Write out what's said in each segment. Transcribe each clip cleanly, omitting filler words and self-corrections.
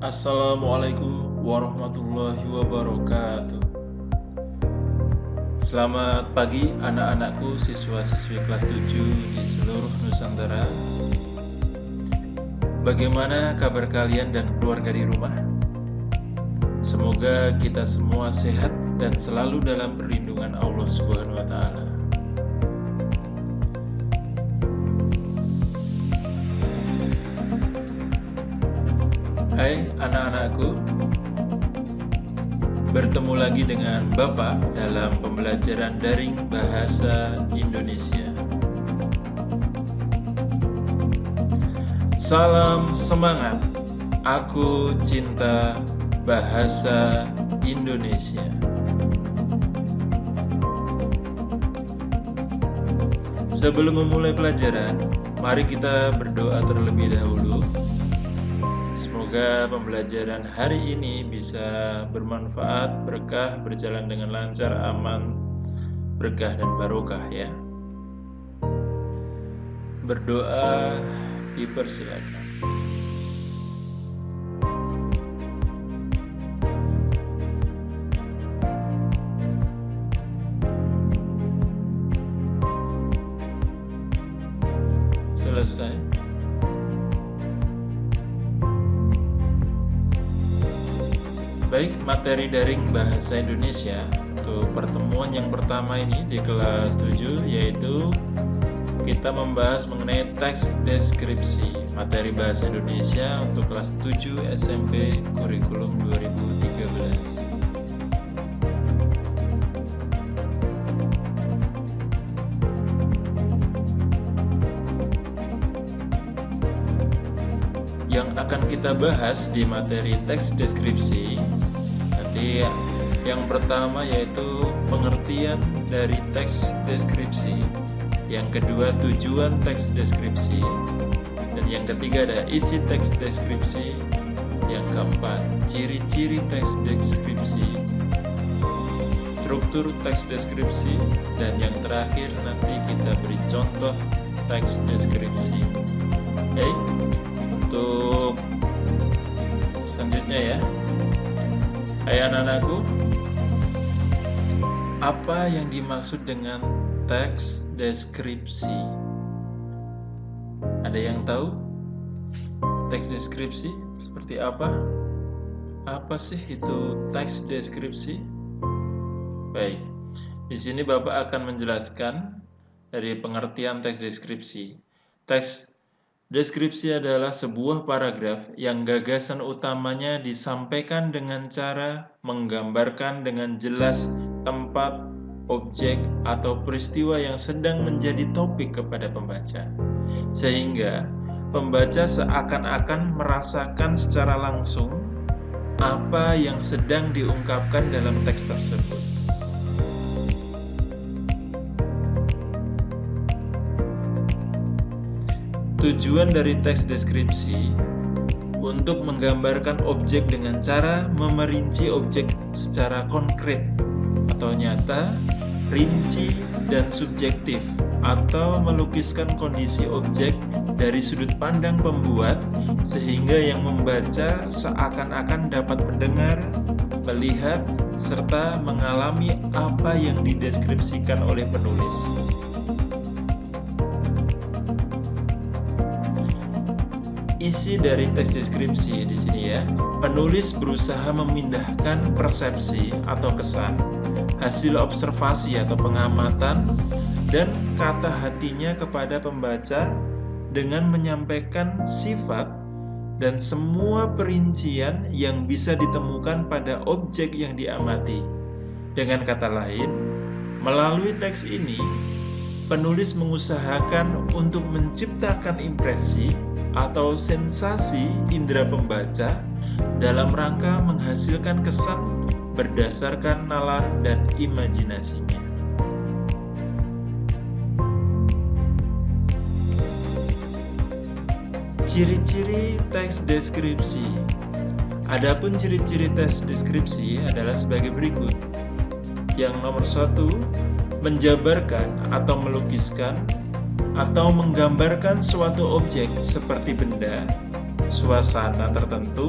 Assalamualaikum warahmatullahi wabarakatuh. Selamat pagi anak-anakku siswa-siswi kelas 7 di seluruh Nusantara. Bagaimana kabar kalian dan keluarga di rumah? Semoga kita semua sehat dan selalu dalam perlindungan Allah Subhanahu wa taala. Hai anak-anakku, bertemu lagi dengan Bapak dalam pembelajaran daring bahasa Indonesia. Salam semangat, aku cinta bahasa Indonesia. Sebelum memulai pelajaran, mari kita berdoa terlebih dahulu. Semoga pembelajaran hari ini bisa bermanfaat, berkah, berjalan dengan lancar, aman, berkah dan barokah ya. Berdoa dipersilakan. Selesai. Baik, materi daring bahasa Indonesia untuk pertemuan yang pertama ini di kelas 7 yaitu kita membahas mengenai teks deskripsi materi bahasa Indonesia untuk kelas 7 SMP kurikulum 2013. Yang akan kita bahas di materi teks deskripsi nanti yang pertama yaitu pengertian dari teks deskripsi, yang kedua tujuan teks deskripsi, dan yang ketiga ada isi teks deskripsi, yang keempat ciri-ciri teks deskripsi, struktur teks deskripsi, dan yang terakhir nanti kita beri contoh teks deskripsi. Oke, untuk selanjutnya ya, hai anak-anakku, apa yang dimaksud dengan teks deskripsi? Ada yang tahu teks deskripsi seperti apa? Apa sih itu teks deskripsi? Baik, di sini Bapak akan menjelaskan dari pengertian teks deskripsi. Teks deskripsi adalah sebuah paragraf yang gagasan utamanya disampaikan dengan cara menggambarkan dengan jelas tempat, objek, atau peristiwa yang sedang menjadi topik kepada pembaca, sehingga pembaca seakan-akan merasakan secara langsung apa yang sedang diungkapkan dalam teks tersebut. Tujuan dari teks deskripsi untuk menggambarkan objek dengan cara memerinci objek secara konkret atau nyata, rinci dan subjektif, atau melukiskan kondisi objek dari sudut pandang pembuat sehingga yang membaca seakan-akan dapat mendengar, melihat, serta mengalami apa yang dideskripsikan oleh penulis. Isi dari teks deskripsi di sini ya, penulis berusaha memindahkan persepsi atau kesan, hasil observasi atau pengamatan, dan kata hatinya kepada pembaca dengan menyampaikan sifat dan semua perincian yang bisa ditemukan pada objek yang diamati. Dengan kata lain, melalui teks ini, penulis mengusahakan untuk menciptakan impresi atau sensasi indera pembaca dalam rangka menghasilkan kesan berdasarkan nalar dan imajinasinya. Ciri-ciri teks deskripsi. Adapun ciri-ciri teks deskripsi adalah sebagai berikut. Yang nomor 1, menjabarkan atau melukiskan atau menggambarkan suatu objek seperti benda, suasana tertentu,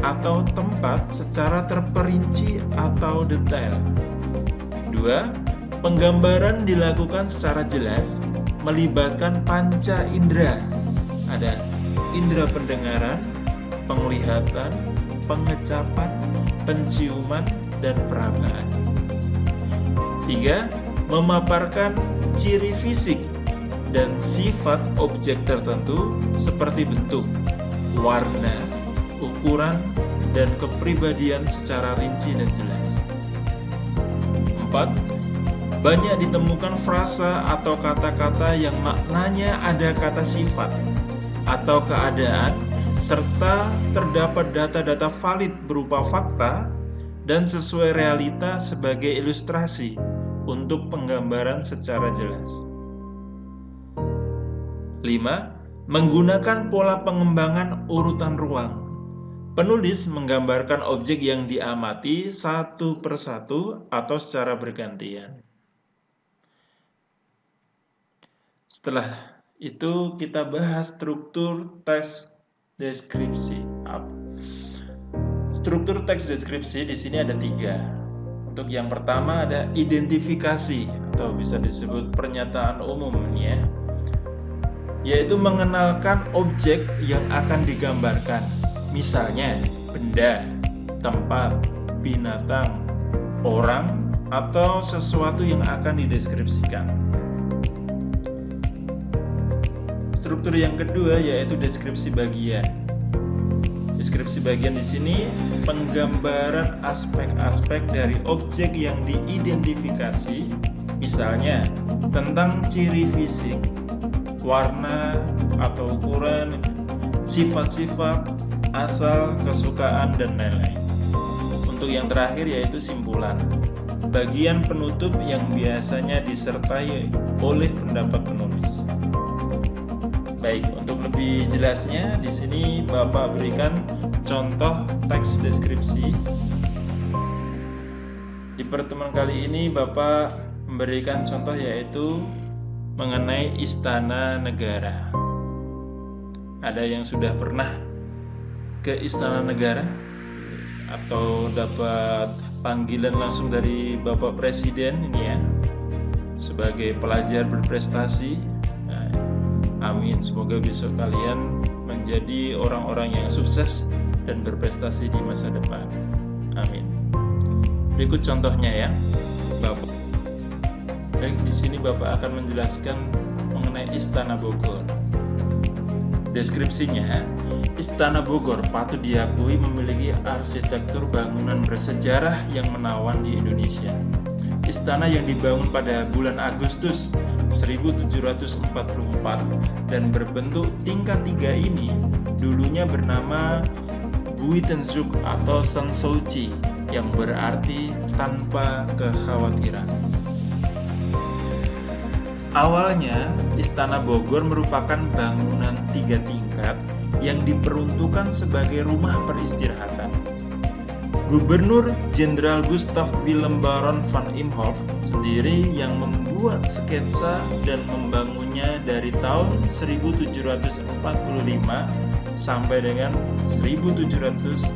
atau tempat secara terperinci atau detail. 2. Penggambaran dilakukan secara jelas, melibatkan panca indera. Ada indera pendengaran, penglihatan, pengecapan, penciuman, dan perabaan. 3. Memaparkan ciri fisik dan sifat objek tertentu seperti bentuk, warna, ukuran, dan kepribadian secara rinci dan jelas. 4. Banyak ditemukan frasa atau kata-kata yang maknanya ada kata sifat atau keadaan, serta terdapat data-data valid berupa fakta dan sesuai realita sebagai ilustrasi untuk penggambaran secara jelas. 5. Menggunakan pola pengembangan urutan ruang. Penulis menggambarkan objek yang diamati satu persatu atau secara bergantian. Setelah itu kita bahas struktur teks deskripsi. Struktur teks deskripsi di sini ada 3. Untuk yang pertama ada identifikasi atau bisa disebut pernyataan umum ya, yaitu mengenalkan objek yang akan digambarkan. Misalnya benda, tempat, binatang, orang, atau sesuatu yang akan dideskripsikan. Struktur yang kedua yaitu deskripsi bagian. Deskripsi bagian di sini penggambaran aspek-aspek dari objek yang diidentifikasi, misalnya tentang ciri fisik, warna atau ukuran, sifat-sifat, asal, kesukaan, dan lain-lain. Untuk yang terakhir yaitu simpulan, bagian penutup yang biasanya disertai oleh pendapat penulis. Baik, untuk lebih jelasnya di sini Bapak berikan contoh teks deskripsi. Di pertemuan kali ini Bapak memberikan contoh yaitu mengenai istana negara. Ada yang sudah pernah ke istana negara atau dapat panggilan langsung dari Bapak Presiden ini ya, sebagai pelajar berprestasi? Nah, amin, semoga besok kalian menjadi orang-orang yang sukses dan berprestasi di masa depan. Amin. Berikut contohnya ya, Bapak. Baik, di sini Bapak akan menjelaskan mengenai Istana Bogor. Deskripsinya, Istana Bogor patut diakui memiliki arsitektur bangunan bersejarah yang menawan di Indonesia. Istana yang dibangun pada bulan Agustus 1744 dan berbentuk tingkat 3 ini dulunya bernama Buitenzug atau Sansouci, yang berarti tanpa kekhawatiran. Awalnya, Istana Bogor merupakan bangunan 3 tingkat yang diperuntukkan sebagai rumah peristirahatan. Gubernur Jenderal Gustav Willem Baron van Imhoff sendiri yang membuat sketsa dan membangunnya dari tahun 1745 sampai dengan 1750.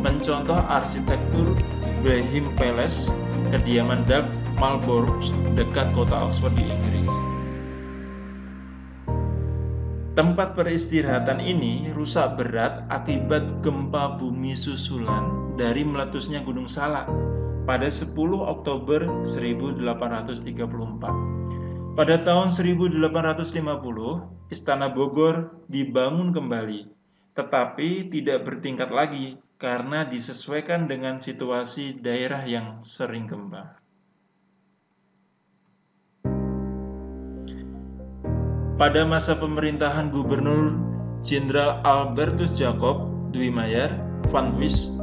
Mencontoh arsitektur Buckingham Palace, kediaman Dag Marlborough dekat kota Oxford di Inggris. Tempat peristirahatan ini rusak berat akibat gempa bumi susulan dari meletusnya Gunung Salak pada 10 Oktober 1834. Pada tahun 1850, Istana Bogor dibangun kembali, tetapi tidak bertingkat lagi karena disesuaikan dengan situasi daerah yang sering gempa. Pada masa pemerintahan Gubernur Jenderal Albertus Jacob Duymayer van Twist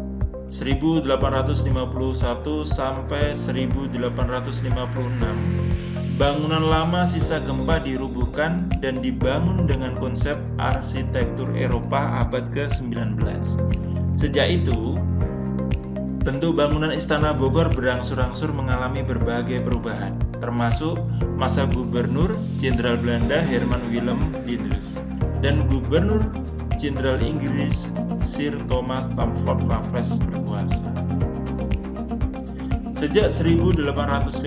1851 sampai 1856, bangunan lama sisa gempa dirubuhkan dan dibangun dengan konsep arsitektur Eropa abad ke-19. Sejak itu, bentuk bangunan Istana Bogor berangsur-angsur mengalami berbagai perubahan, termasuk masa Gubernur Jenderal Belanda Herman Willem Diedrich dan Gubernur Jenderal Inggris Sir Thomas Stamford Raffles berkuasa. Sejak 1850,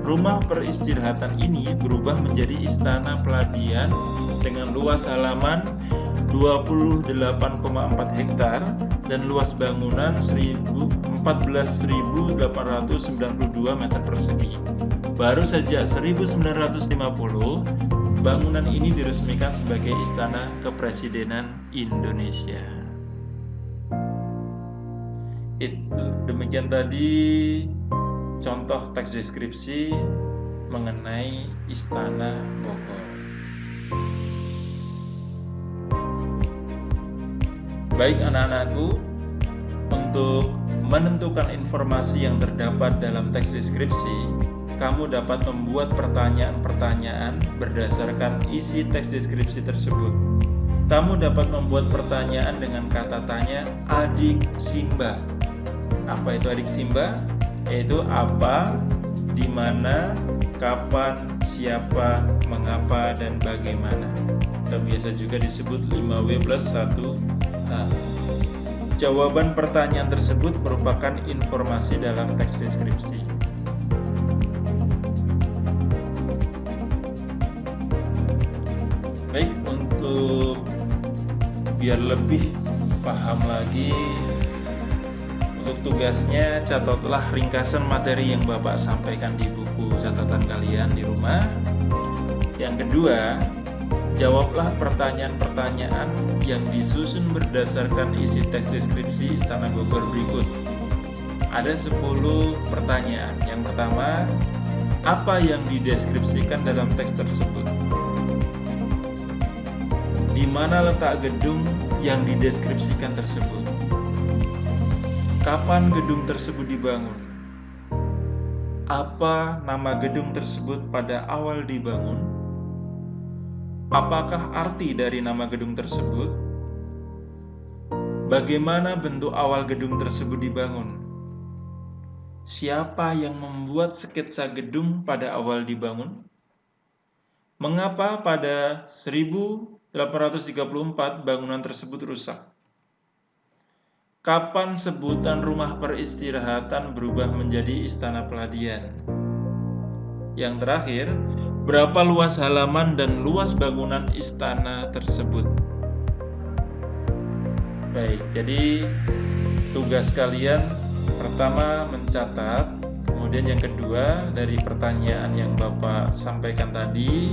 rumah peristirahatan ini berubah menjadi istana peladian dengan luas halaman 28,4 hektar dan luas bangunan 14.892 meter persegi. Baru sejak 1950, bangunan ini diresmikan sebagai Istana Kepresidenan Indonesia. Itu demikian tadi contoh teks deskripsi mengenai Istana Bogor. Baik anak-anakku, untuk menentukan informasi yang terdapat dalam teks deskripsi, kamu dapat membuat pertanyaan-pertanyaan berdasarkan isi teks deskripsi tersebut. Kamu dapat membuat pertanyaan dengan kata tanya adik Simba. Apa itu adik Simba? Yaitu apa, di mana, kapan, siapa, mengapa, dan bagaimana. Atau biasa juga disebut 5W+1A. Jawaban pertanyaan tersebut merupakan informasi dalam teks deskripsi. Baik, untuk biar lebih paham lagi, untuk tugasnya catatlah ringkasan materi yang Bapak sampaikan di buku catatan kalian di rumah. Yang kedua, jawablah pertanyaan-pertanyaan yang disusun berdasarkan isi teks deskripsi Istana Bogor berikut. Ada 10 pertanyaan. Yang pertama, apa yang dideskripsikan dalam teks tersebut? Di mana letak gedung yang dideskripsikan tersebut? Kapan gedung tersebut dibangun? Apa nama gedung tersebut pada awal dibangun? Apakah arti dari nama gedung tersebut? Bagaimana bentuk awal gedung tersebut dibangun? Siapa yang membuat sketsa gedung pada awal dibangun? Mengapa pada 1834 bangunan tersebut rusak? Kapan sebutan rumah peristirahatan berubah menjadi istana peladian? Yang terakhir, berapa luas halaman dan luas bangunan istana tersebut? Baik, jadi tugas kalian pertama mencatat, kemudian yang kedua dari pertanyaan yang Bapak sampaikan tadi,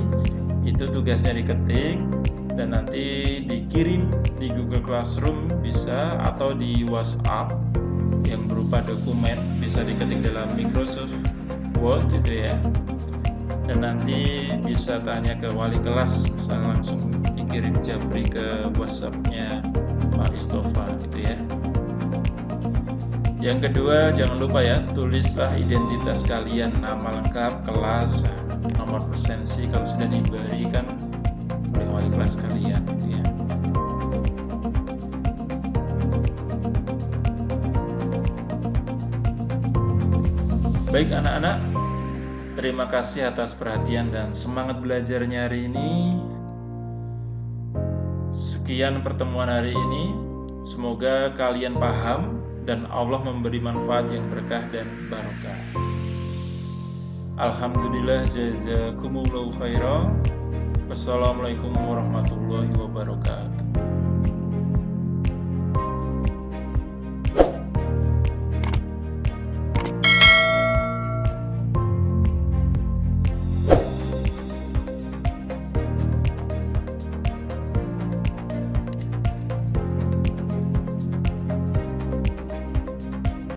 itu tugasnya diketik dan nanti dikirim di Google Classroom bisa, atau di WhatsApp yang berupa dokumen, bisa diketik dalam Microsoft Word gitu ya, dan nanti bisa tanya ke wali kelas, bisa langsung dikirim japri ke WhatsApp-nya Pak Istofa gitu ya. Yang kedua, jangan lupa ya, tulislah identitas kalian, nama lengkap, kelas, nomor presensi kalau sudah diberikan oleh wali kelas kalian gitu ya. Baik anak-anak, terima kasih atas perhatian dan semangat belajarnya hari ini. Sekian pertemuan hari ini. Semoga kalian paham dan Allah memberi manfaat yang berkah dan barokah. Alhamdulillah, jazakumullahu khairan. Wassalamualaikum warahmatullahi wabarakatuh.